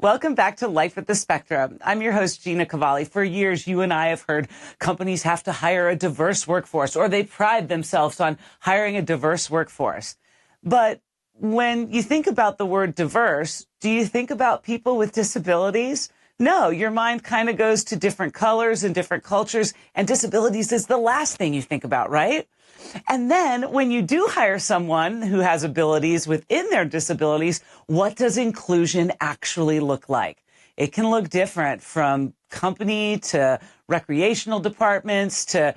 Welcome back to Life at the Spectrum. I'm your host, Gina Cavalli. For years, you and I have heard companies have to hire a diverse workforce, or they pride themselves on hiring a diverse workforce. But when you think about the word diverse, do you think about people with disabilities? No, your mind kind of goes to different colors and different cultures, and disabilities is the last thing you think about, right? And then when you do hire someone who has abilities within their disabilities, what does inclusion actually look like? It can look different from company to recreational departments to,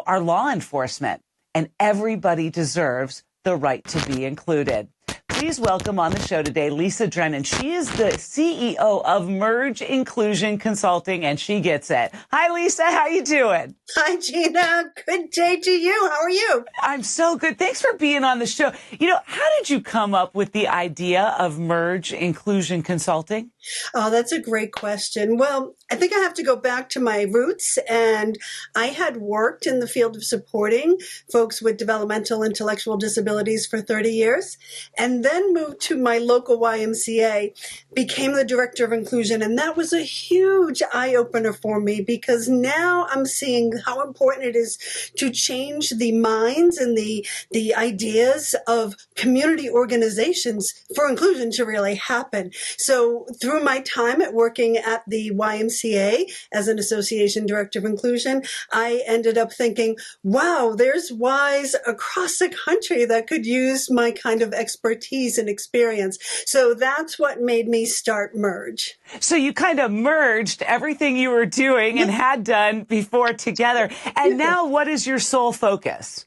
our law enforcement. And everybody deserves the right to be included. Please welcome on the show today, Lisa Drennan. She is the CEO of Merge Inclusion Consulting, and she gets it. Hi, Lisa. How you doing? Hi, Gina. Good day to you. How are you? I'm so good. Thanks for being on the show. How did you come up with the idea of Merge Inclusion Consulting? Oh, that's a great question. Well, I think I have to go back to my roots, and I had worked in the field of supporting folks with developmental intellectual disabilities for 30 years, and then moved to my local YMCA, became the director of inclusion, and that was a huge eye-opener for me because now I'm seeing how important it is to change the minds and the ideas of community organizations for inclusion to really happen. So through my time at working at the YMCA as an association director of inclusion, I ended up thinking, wow, there's Ys across the country that could use my kind of expertise and experience. So that's what made me start Merge. So you kind of merged everything you were doing and had done before together. And now what is your sole focus?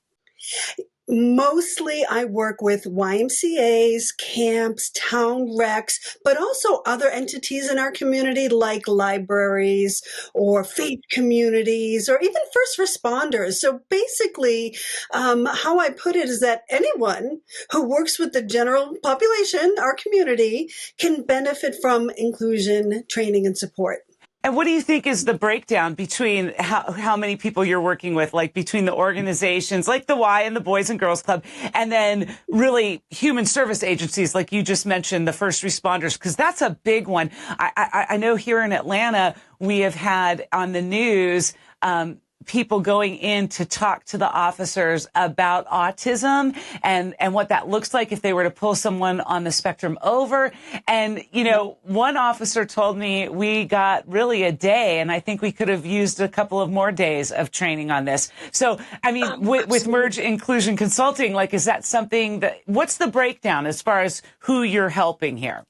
Mostly I work with YMCAs, camps, town recs, but also other entities in our community like libraries or faith communities or even first responders. So basically, how I put it is that anyone who works with the general population, our community, can benefit from inclusion, training, and support. And what do you think is the breakdown between how many people you're working with, like between the organizations like the Y and the Boys and Girls Club, and then really human service agencies like you just mentioned, the first responders, because that's a big one. I know here in Atlanta, we have had on the news people going in to talk to the officers about autism and what that looks like if they were to pull someone on the spectrum over. And, one officer told me we got really a day, and I think we could have used a couple of more days of training on this. So, with Merge Inclusion Consulting, is that something what's the breakdown as far as who you're helping here?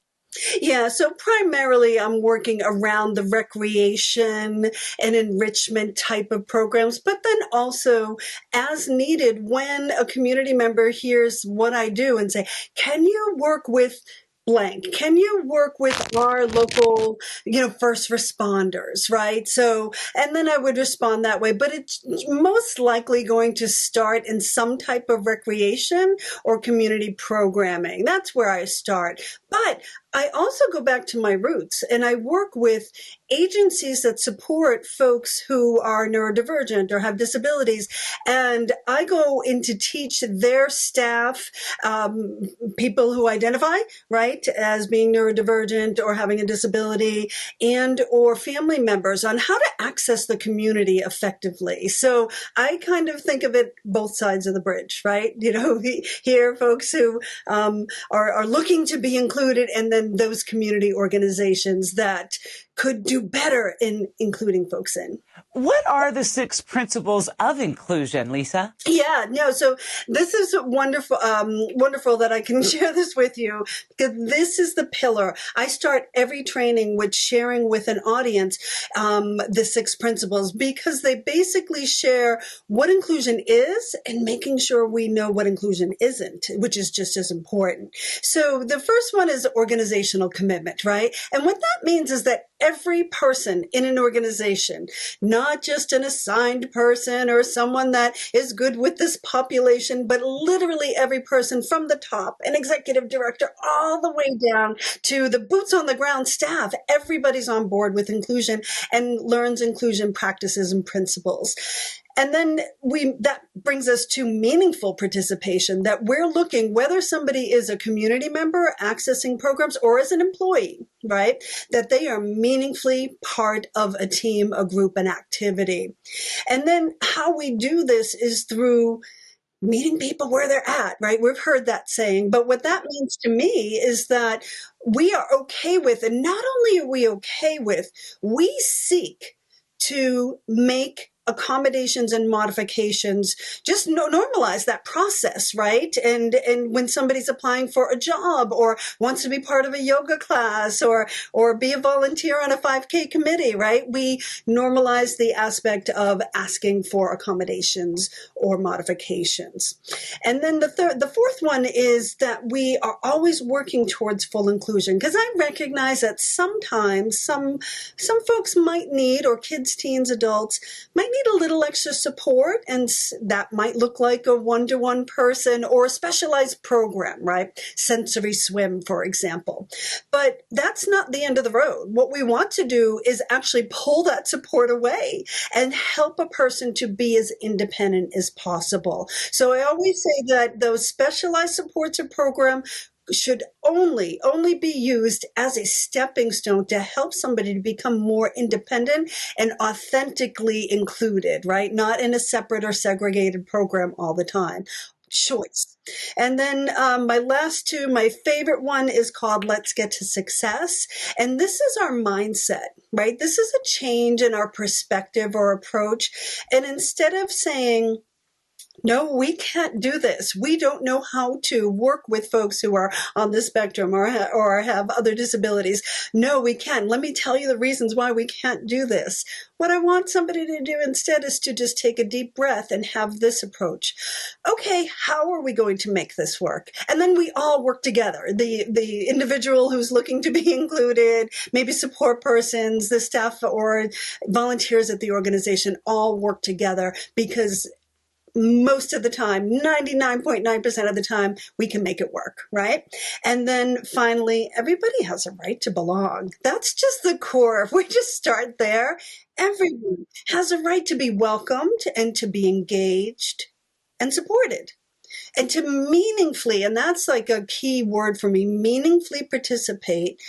Yeah, so primarily I'm working around the recreation and enrichment type of programs, but then also as needed when a community member hears what I do and say, can you work with blank? Can you work with our local, first responders, right? So, and then I would respond that way, but it's most likely going to start in some type of recreation or community programming. That's where I start. But I also go back to my roots and I work with agencies that support folks who are neurodivergent or have disabilities. And I go in to teach their staff, people who identify, right, as being neurodivergent or having a disability and or family members on how to access the community effectively. So I kind of think of it both sides of the bridge, right? Here folks who are looking to be included, and then those community organizations that could do better in including folks in. What are the 6 principles of inclusion, Lisa? Yeah, no, so this is wonderful, wonderful that I can share this with you because this is the pillar. I start every training with sharing with an audience the 6 principles because they basically share what inclusion is and making sure we know what inclusion isn't, which is just as important. So the first one is organizational commitment, right? And what that means is that every person in an organization, not just an assigned person or someone that is good with this population, but literally every person from the top, an executive director, all the way down to the boots on the ground staff. Everybody's on board with inclusion and learns inclusion practices and principles. And then that brings us to meaningful participation, that we're looking whether somebody is a community member accessing programs or as an employee, right? That they are meaningfully part of a team, a group, an activity. And then how we do this is through meeting people where they're at, right? We've heard that saying, but what that means to me is that we are okay with, and not only are we okay with, we seek to make accommodations and modifications, just normalize that process, right? And when somebody's applying for a job or wants to be part of a yoga class or be a volunteer on a 5K committee, right? We normalize the aspect of asking for accommodations or modifications. And then the fourth one is that we are always working towards full inclusion, because I recognize that sometimes some folks might need, or kids, teens, adults might need a little extra support, and that might look like a one-to-one person or a specialized program, right? Sensory swim, for example. But that's not the end of the road. What we want to do is actually pull that support away and help a person to be as independent as possible. So I always say that those specialized supports or program should only be used as a stepping stone to help somebody to become more independent and authentically included, right? Not in a separate or segregated program all the time. Choice. And then my last two, my favorite one is called Let's Get to Success. And this is our mindset, right? This is a change in our perspective or approach. And instead of saying, no, we can't do this, we don't know how to work with folks who are on the spectrum or have other disabilities. No, we can. Let me tell you the reasons why we can't do this. What I want somebody to do instead is to just take a deep breath and have this approach. Okay, how are we going to make this work? And then we all work together. The individual who's looking to be included, maybe support persons, the staff or volunteers at the organization all work together, because most of the time, 99.9% of the time, we can make it work, right? And then finally, everybody has a right to belong. That's just the core. If we just start there, everyone has a right to be welcomed and to be engaged and supported. And to meaningfully, and that's like a key word for me, meaningfully participate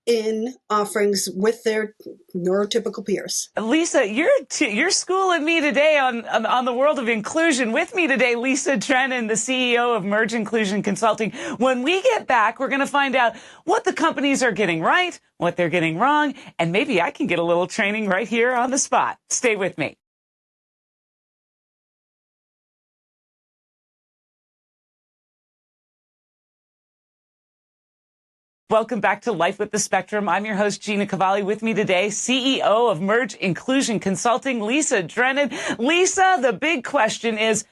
in offerings with their neurotypical peers. Lisa, you're schooling me today on the world of inclusion. With me today, Lisa Drennan, the CEO of Merge Inclusion Consulting. When we get back, we're going to find out what the companies are getting right, what they're getting wrong, and maybe I can get a little training right here on the spot. Stay with me. Welcome back to Life with the Spectrum. I'm your host, Gina Cavalli. With me today, CEO of Merge Inclusion Consulting, Lisa Drennan. Lisa, the big question is,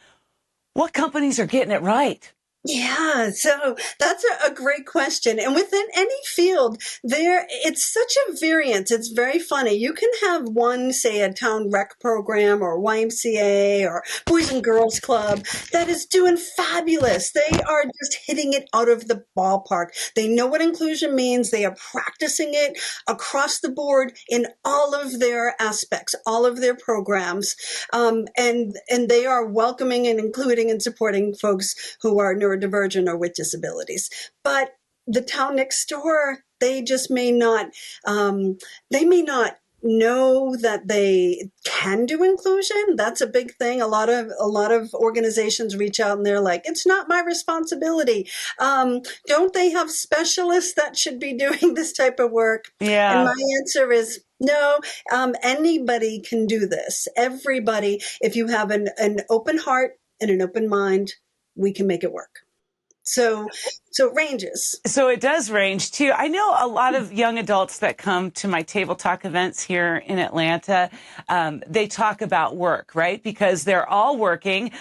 what companies are getting it right? Yeah, so that's a great question. And within any field, it's such a variance. It's very funny. You can have one, say, a town rec program or YMCA or Boys and Girls Club that is doing fabulous. They are just hitting it out of the ballpark. They know what inclusion means. They are practicing it across the board in all of their aspects, all of their programs. And they are welcoming and including and supporting folks who are neurodivergent or with disabilities. But the town next door, they just may not know that they can do inclusion. That's a big thing. A lot of organizations reach out and they're like, it's not my responsibility. Don't they have specialists that should be doing this type of work? Yeah. And my answer is no. Anybody can do this. Everybody, if you have an open heart and an open mind, we can make it work. So it ranges. So it does range too. I know a lot of young adults that come to my table talk events here in Atlanta. They talk about work, right? Because they're all working.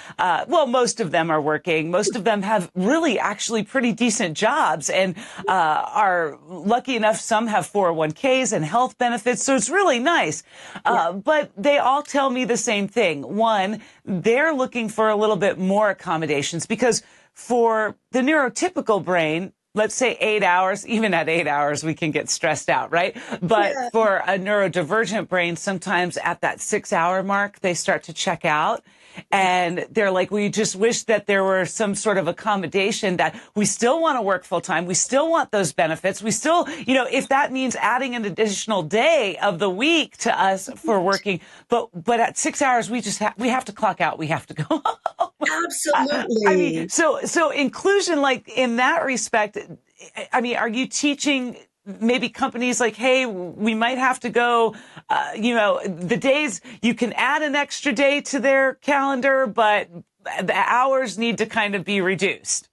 Most of them are working. Most of them have really actually pretty decent jobs and are lucky enough. Some have 401ks and health benefits. So it's really nice. But they all tell me the same thing. One, they're looking for a little bit more accommodations because for the neurotypical brain, let's say 8 hours, even at 8 hours, we can get stressed out, right? But Yeah. for a neurodivergent brain, sometimes at that 6 hour mark, they start to check out. And they're like, we just wish that there were some sort of accommodation that we still want to work full time. We still want those benefits. We still, if that means adding an additional day of the week to us for working, but at 6 hours, we have to clock out. We have to go home. I mean, Absolutely. so inclusion, like in that respect, I mean, are you teaching maybe companies like, hey, we might have to go, the days you can add an extra day to their calendar, but the hours need to kind of be reduced?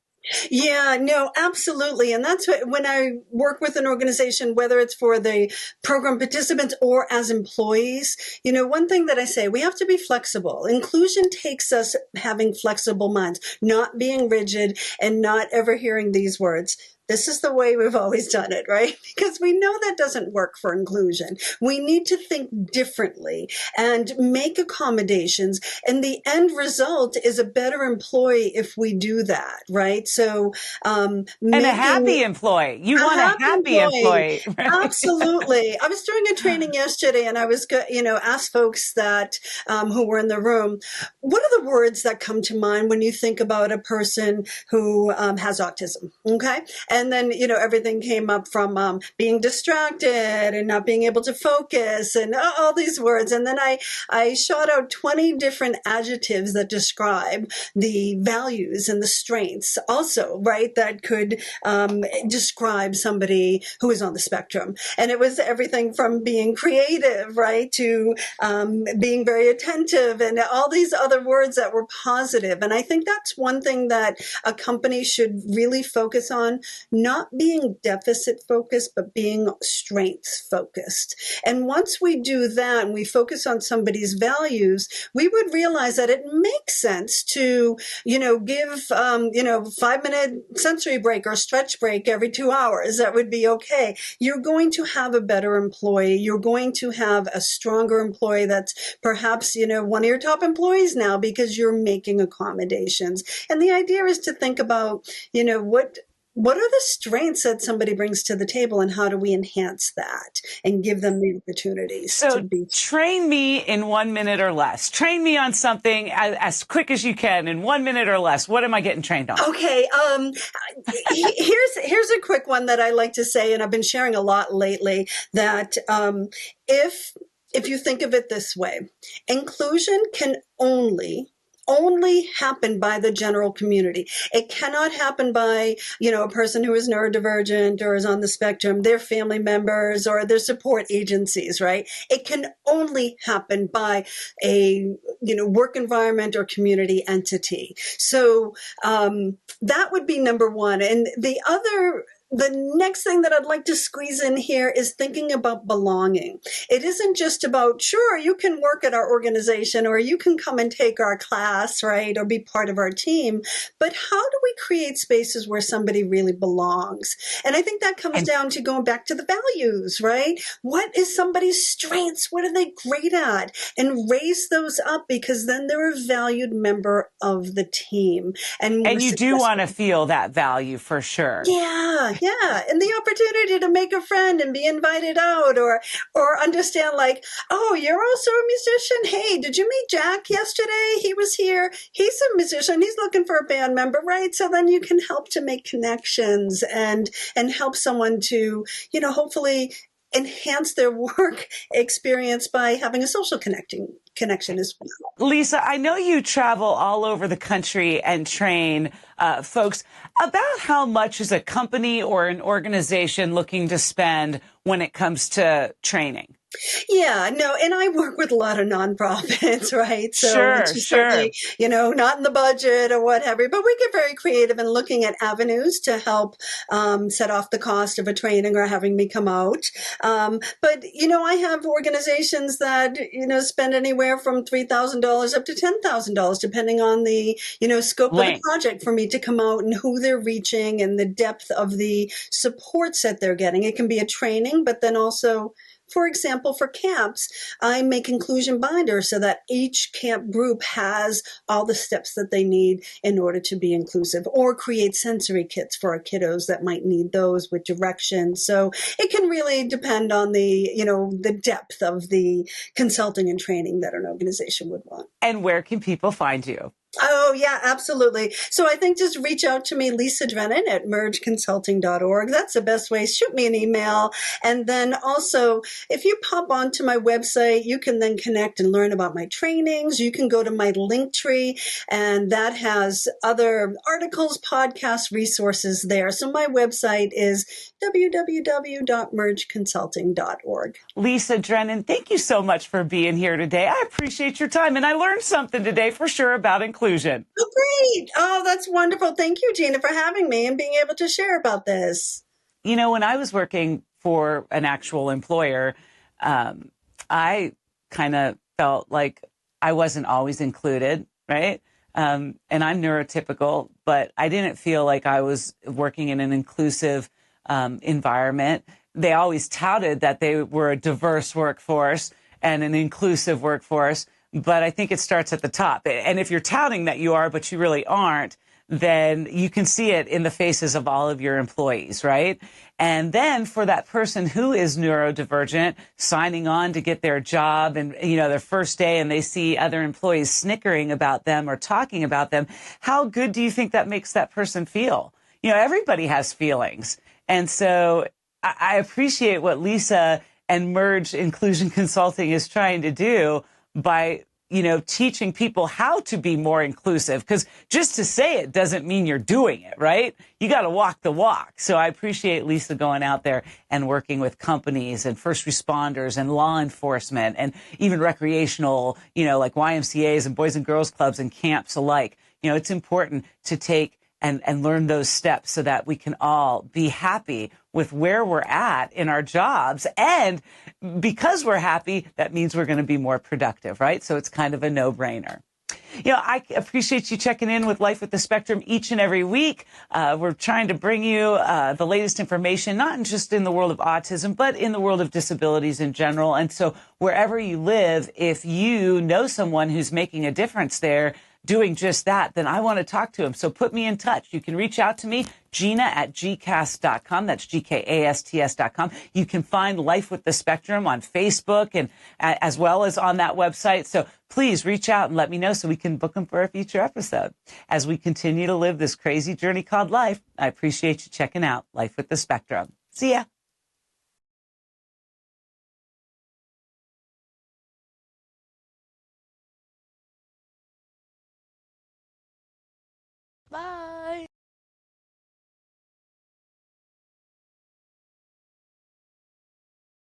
Yeah, no, absolutely. And that's when I work with an organization, whether it's for the program participants or as employees, one thing that I say, we have to be flexible. Inclusion takes us having flexible minds, not being rigid and not ever hearing these words. This is the way we've always done it, right? Because we know that doesn't work for inclusion. We need to think differently and make accommodations. And the end result is a better employee if we do that, right? So, And a making happy employee. You a want a happy happy employee. employee, right? Absolutely. I was doing a training yesterday and I was, asked folks that, who were in the room, what are the words that come to mind when you think about a person who has autism? Okay. And then, everything came up from being distracted and not being able to focus and all these words. And then I shot out 20 different adjectives that describe the values and the strengths also, right? That could describe somebody who is on the spectrum. And it was everything from being creative, right, to being very attentive and all these other words that were positive. And I think that's one thing that a company should really focus on, not being deficit focused, but being strengths focused. And once we do that and we focus on somebody's values, we would realize that it makes sense to, give, 5-minute sensory break or stretch break every 2 hours. That would be okay. You're going to have a better employee. You're going to have a stronger employee that's perhaps, one of your top employees now because you're making accommodations. And the idea is to think about, what are the strengths that somebody brings to the table and how do we enhance that and give them the opportunities to So be. train me in 1 minute or less. Train me on something as quick as you can in 1 minute or less. What am I getting trained on? Okay. Here's a quick one that I like to say, and I've been sharing a lot lately, that if you think of it this way, inclusion can only happen by the general community. It cannot happen by, a person who is neurodivergent or is on the spectrum, their family members or their support agencies, right? It can only happen by a, work environment or community entity. So, that would be number one. And the next thing that I'd like to squeeze in here is thinking about belonging. It isn't just about, sure, you can work at our organization or you can come and take our class, right, or be part of our team, but how do we create spaces where somebody really belongs? And I think that comes down to going back to the values, right? What is somebody's strengths? What are they great at? And raise those up because then they're a valued member of the team. And you do want to feel that value for sure. Yeah. And the opportunity to make a friend and be invited out or understand like, oh, you're also a musician. Hey, did you meet Jack yesterday? He was here. He's a musician. He's looking for a band member, right? So then you can help to make connections and help someone to, hopefully enhance their work experience by having a social connection as well. Lisa, I know you travel all over the country and train folks. About how much is a company or an organization looking to spend when it comes to training? Yeah, no, and I work with a lot of nonprofits, right? So Sure. certainly, not in the budget or whatever, but we get very creative in looking at avenues to help set off the cost of a training or having me come out. But, I have organizations that, spend anywhere from $3,000 up to $10,000, depending on the, scope of the project for me to come out and who they're reaching and the depth of the supports that they're getting. It can be a training, but then also For example, for camps, I make inclusion binders so that each camp group has all the steps that they need in order to be inclusive, or create sensory kits for our kiddos that might need those with directions. So it can really depend on the depth of the consulting and training that an organization would want. And where can people find you? Oh, yeah, absolutely. So I think just reach out to me, Lisa Drennan at mergeconsulting.org. That's the best way. Shoot me an email. And then also, if you pop onto my website, you can then connect and learn about my trainings. You can go to my link tree, and that has other articles, podcasts, resources there. So my website is www.mergeconsulting.org. Lisa Drennan, thank you so much for being here today. I appreciate your time, and I learned something today for sure about inclusion. Oh, great. Oh, that's wonderful. Thank you, Gina, for having me and being able to share about this. When I was working for an actual employer, I kind of felt like I wasn't always included, right? And I'm neurotypical, but I didn't feel like I was working in an inclusive environment. They always touted that they were a diverse workforce and an inclusive workforce, but I think it starts at the top. And if you're touting that you are, but you really aren't, then you can see it in the faces of all of your employees, right? And then for that person who is neurodivergent, signing on to get their job and, their first day, and they see other employees snickering about them or talking about them, how good do you think that makes that person feel? Everybody has feelings. And so I appreciate what Lisa and Merge Inclusion Consulting is trying to do by teaching people how to be more inclusive, because just to say it doesn't mean you're doing it, right? You got to walk the walk. So I appreciate Lisa going out there and working with companies and first responders and law enforcement and even recreational, like YMCAs and Boys and Girls Clubs and camps alike. It's important to take and learn those steps so that we can all be happy with where we're at in our jobs. And because we're happy, that means we're going to be more productive, right? So it's kind of a no-brainer. I appreciate you checking in with Life with the Spectrum each and every week. We're trying to bring you the latest information, not just in the world of autism, but in the world of disabilities in general. And so wherever you live, if you know someone who's making a difference there, doing just that, then I want to talk to him. So put me in touch. You can reach out to me, Gina at gcast.com. That's GKASTS.com. You can find Life with the Spectrum on Facebook and as well as on that website. So please reach out and let me know so we can book them for a future episode. As we continue to live this crazy journey called life, I appreciate you checking out Life with the Spectrum. See ya. Bye.